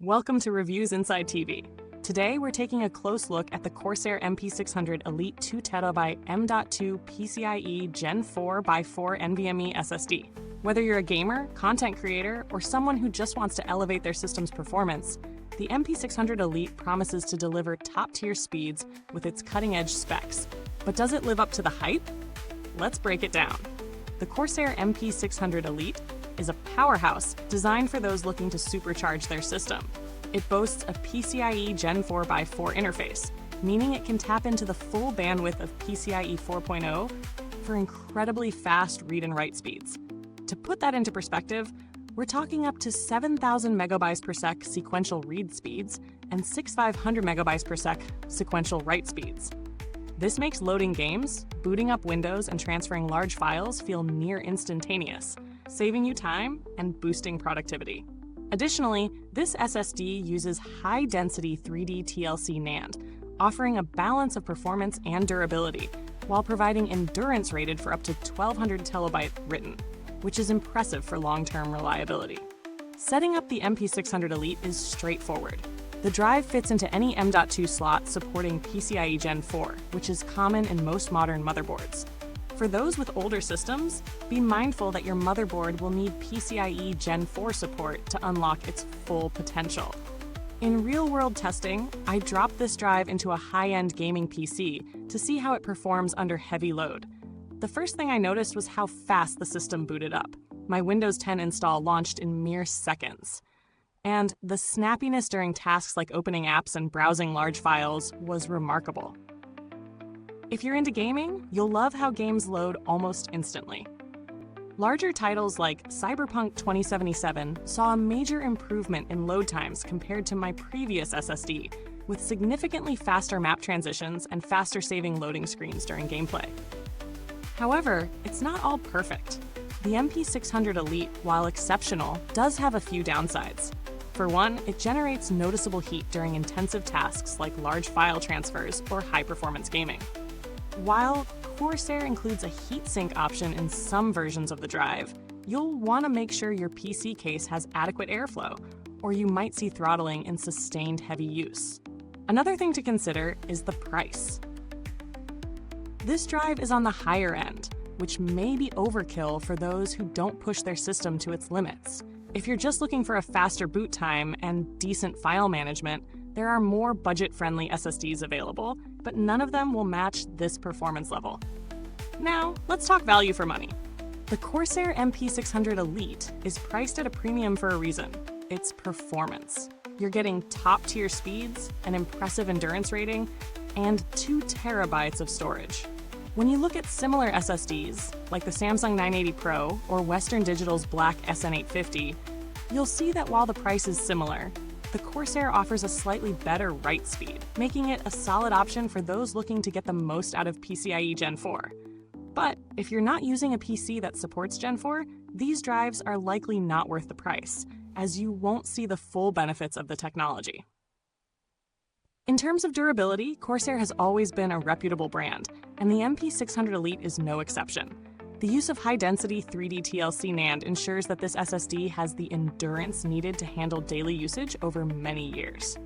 Welcome to Reviews Inside TV. Today we're taking a close look at the Corsair MP600 Elite 2TB M.2 PCIe Gen4 x 4 NVMe SSD. Whether you're a gamer, content creator, or someone who just wants to elevate their system's performance, the MP600 Elite promises to deliver top-tier speeds with its cutting-edge specs. But does it live up to the hype? Let's break it down. The Corsair MP600 Elite is a powerhouse designed for those looking to supercharge their system. It boasts a PCIe Gen4 x 4 interface, meaning it can tap into the full bandwidth of PCIe 4.0 for incredibly fast read and write speeds. To put that into perspective, we're talking up to 7,000 megabytes per sec sequential read speeds and 6,500 megabytes per sec sequential write speeds. This makes loading games, booting up Windows, and transferring large files feel near instantaneous, saving you time and boosting productivity. Additionally, this SSD uses high-density 3D TLC NAND, offering a balance of performance and durability, while providing endurance rated for up to 1,200 terabyte written, which is impressive for long-term reliability. Setting up the MP600 Elite is straightforward. The drive fits into any M.2 slot supporting PCIe Gen4, which is common in most modern motherboards. For those with older systems, be mindful that your motherboard will need PCIe Gen4 support to unlock its full potential. In real-world testing, I dropped this drive into a high-end gaming PC to see how it performs under heavy load. The first thing I noticed was how fast the system booted up. My Windows 10 install launched in mere seconds. And the snappiness during tasks like opening apps and browsing large files was remarkable. If you're into gaming, you'll love how games load almost instantly. Larger titles like Cyberpunk 2077 saw a major improvement in load times compared to my previous SSD, with significantly faster map transitions and faster saving loading screens during gameplay. However, it's not all perfect. The MP600 Elite, while exceptional, does have a few downsides. For one, it generates noticeable heat during intensive tasks like large file transfers or high-performance gaming. While Corsair includes a heatsink option in some versions of the drive, you'll want to make sure your PC case has adequate airflow, or you might see throttling in sustained heavy use. Another thing to consider is the price. This drive is on the higher end, which may be overkill for those who don't push their system to its limits. If you're just looking for a faster boot time and decent file management, there are more budget-friendly SSDs available, but none of them will match this performance level. Now, let's talk value for money. The Corsair MP600 Elite is priced at a premium for a reason: its performance. You're getting top-tier speeds, an impressive endurance rating, and 2 terabytes of storage. When you look at similar SSDs, like the Samsung 980 Pro or Western Digital's Black SN850, you'll see that while the price is similar, the Corsair offers a slightly better write speed, making it a solid option for those looking to get the most out of PCIe Gen4. But if you're not using a PC that supports Gen4, these drives are likely not worth the price, as you won't see the full benefits of the technology. In terms of durability, Corsair has always been a reputable brand, and the MP600 Elite is no exception. The use of high-density 3D TLC NAND ensures that this SSD has the endurance needed to handle daily usage over many years.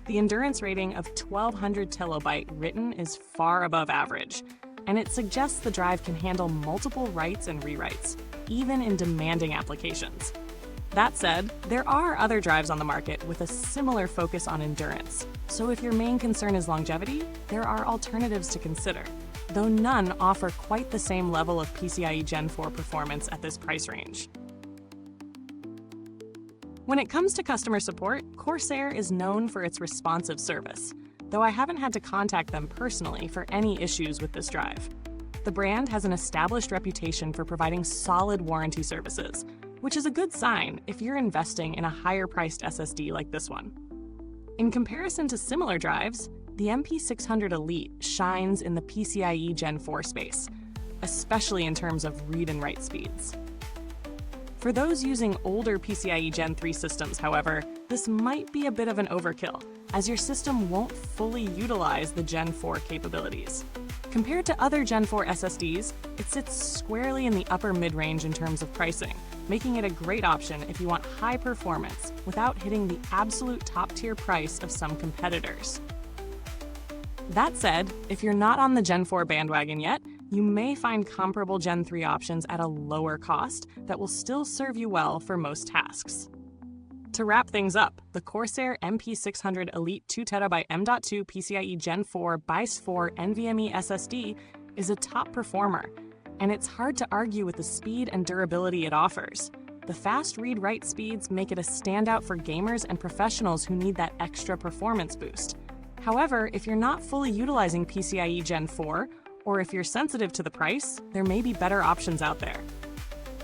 The endurance rating of 1,200 terabyte written is far above average, and it suggests the drive can handle multiple writes and rewrites, even in demanding applications. That said, there are other drives on the market with a similar focus on endurance, so if your main concern is longevity, there are alternatives to consider, though none offer quite the same level of PCIe Gen4 performance at this price range. When it comes to customer support, Corsair is known for its responsive service, though I haven't had to contact them personally for any issues with this drive. The brand has an established reputation for providing solid warranty services, which is a good sign if you're investing in a higher-priced SSD like this one. In comparison to similar drives, the MP600 Elite shines in the PCIe Gen4 space, especially in terms of read and write speeds. For those using older PCIe Gen3 systems, however, this might be a bit of an overkill, as your system won't fully utilize the Gen4 capabilities. Compared to other Gen4 SSDs, it sits squarely in the upper mid-range in terms of pricing, making it a great option if you want high performance without hitting the absolute top-tier price of some competitors. That said, if you're not on the Gen 4 bandwagon yet, you may find comparable Gen 3 options at a lower cost that will still serve you well for most tasks. To wrap things up, the Corsair MP600 Elite 2TB M.2 PCIe Gen4 x4 NVMe SSD is a top performer, and it's hard to argue with the speed and durability it offers. The fast read-write speeds make it a standout for gamers and professionals who need that extra performance boost. However, if you're not fully utilizing PCIe Gen 4, or if you're sensitive to the price, there may be better options out there.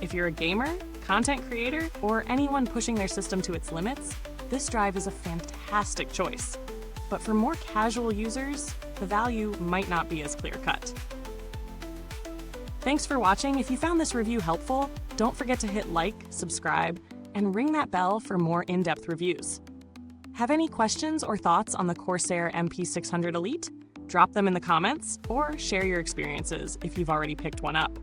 If you're a gamer, content creator, or anyone pushing their system to its limits, this drive is a fantastic choice. But for more casual users, the value might not be as clear-cut. Thanks for watching. If you found this review helpful, don't forget to hit like, subscribe, and ring that bell for more in-depth reviews. Have any questions or thoughts on the Corsair MP600 Elite? Drop them in the comments, or share your experiences if you've already picked one up.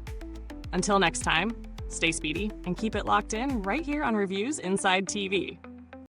Until next time, stay speedy and keep it locked in right here on Reviews Inside TV.